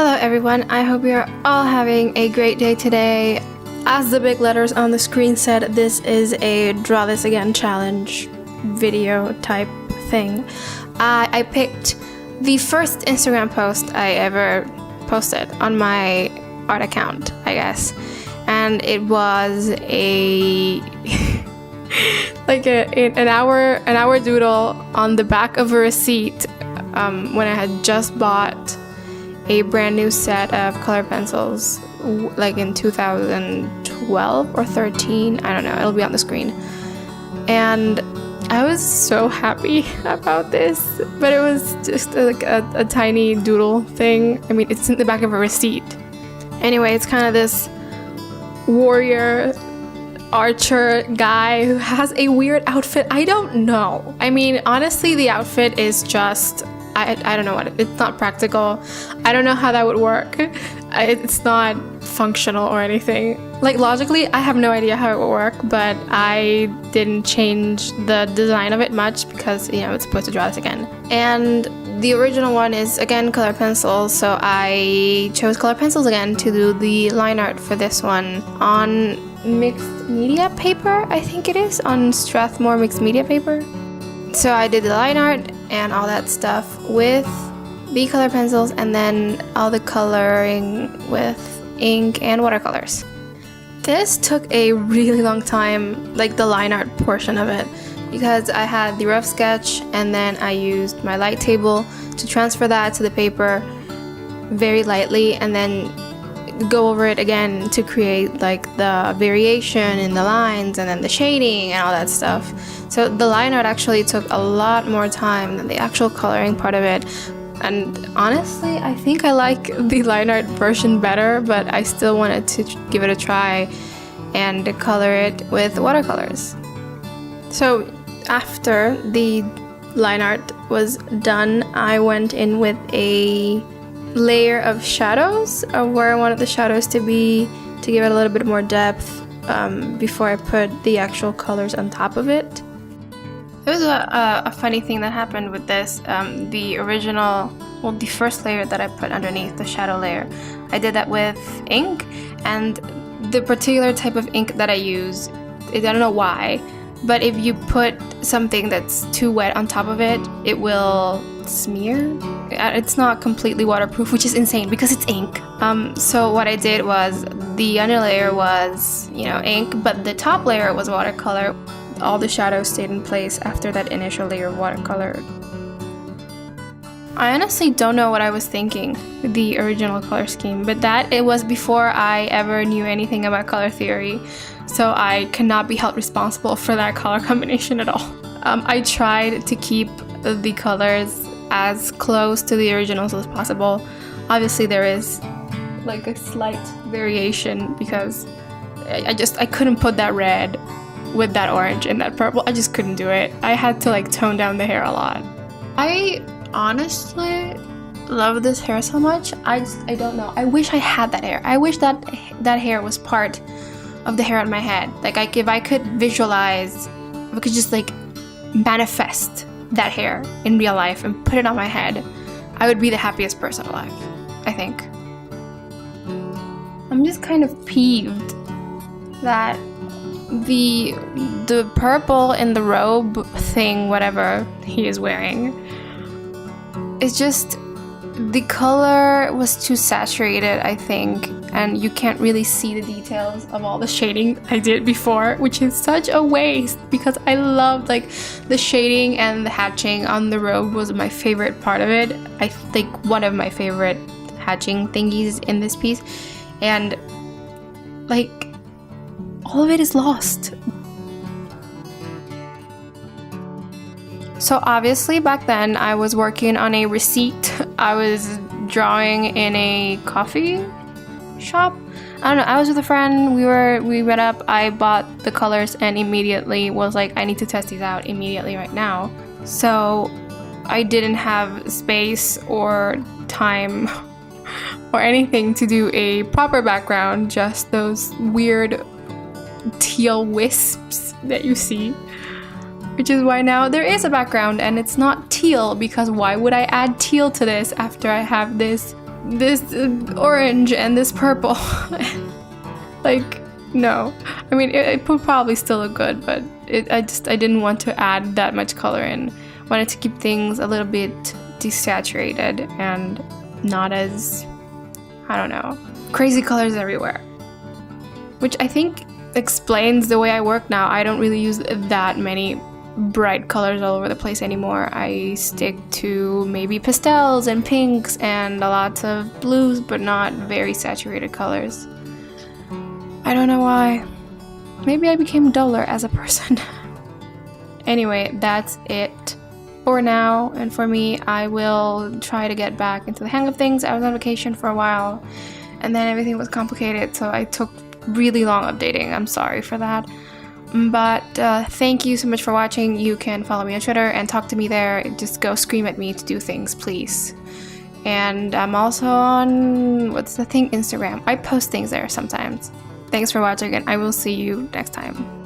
Hello everyone, I hope you're all having a great day today. As the big letters on the screen said, this is a Draw This Again challenge video type thing. I picked the first Instagram post I ever posted on my art account, I guess. And it was a like an hour doodle on the back of a receipt when I had just bought a brand new set of color pencils, like in 2012 or 13, I don't know, it'll be on the screen. And I was so happy about this, but it was just like a tiny doodle thing. I mean, it's in the back of a receipt. Anyway, it's kind of this warrior archer guy who has a weird outfit. I don't know. I mean, honestly, the outfit is just, I don't know what, it's not practical. I don't know how that would work. It's not functional or anything. Like, logically, I have no idea how it would work, but I didn't change the design of it much because, you know, it's supposed to draw this again. And the original one is, again, color pencils, so I chose color pencils again to do the line art for this one on mixed media paper, I think it is, on Strathmore mixed media paper. So I did the line art and all that stuff with the color pencils, and then all the coloring with ink and watercolors. This took a really long time, like the line art portion of it, because I had the rough sketch and then I used my light table to transfer that to the paper very lightly and then go over it again to create like the variation in the lines and then the shading and all that stuff. So the line art actually took a lot more time than the actual coloring part of it. And honestly, I think I like the line art version better, but I still wanted to give it a try and color it with watercolors. So after the line art was done, I went in with a layer of shadows of where I wanted the shadows to be, to give it a little bit more depth before I put the actual colors on top of it. There was a funny thing that happened with this. The original, well, the first layer that I put underneath, the shadow layer, I did that with ink, and the particular type of ink that I use, I don't know why, but if you put something that's too wet on top of it, it will smear. It's not completely waterproof, which is insane because it's ink. So what I did was the underlayer was, you know, ink, but the top layer was watercolor. All the shadows stayed in place after that initial layer of watercolor. I honestly don't know what I was thinking with the original color scheme, but that it was before I ever knew anything about color theory, so I cannot be held responsible for that color combination at all. I tried to keep the colors as close to the originals as possible. Obviously there is like a slight variation because I couldn't put that red with that orange and that purple. I just couldn't do it. I had to like tone down the hair a lot. I honestly love this hair so much. I don't know. I wish I had that hair. I wish that hair was part of the hair on my head. Like if I could visualize, if I could just like manifest that hair in real life and put it on my head, I would be the happiest person alive, I think. I'm just kind of peeved that the purple in the robe thing, whatever he is wearing, it's just, the color was too saturated, I think, and you can't really see the details of all the shading I did before, which is such a waste because I loved like the shading, and the hatching on the robe was my favorite part of it. I think one of my favorite hatching thingies in this piece, and like all of it is lost. So obviously back then I was working on a receipt. I was drawing in a coffee shop. I don't know, I was with a friend, we met up, I bought the colors and immediately was like, I need to test these out immediately right now. So I didn't have space or time or anything to do a proper background, just those weird teal wisps that you see, which is why now there is a background and it's not teal, because why would I add teal to this after I have this this orange and this purple. Like, no. I mean, it would probably still look good, but I didn't want to add that much color in. Wanted to keep things a little bit desaturated and not as, I don't know, crazy colors everywhere. Which I think explains the way I work now. I don't really use that many bright colors all over the place anymore. I stick to maybe pastels and pinks and lots of blues, but not very saturated colors. I don't know why. Maybe I became duller as a person. Anyway, that's it for now and for me. I will try to get back into the hang of things. I was on vacation for a while and then everything was complicated, so I took really long updating. I'm sorry for that. But thank you so much for watching. You can follow me on Twitter and talk to me there. Just go scream at me to do things, please. And I'm also on, what's the thing, Instagram. I post things there sometimes. Thanks for watching and I will see you next time.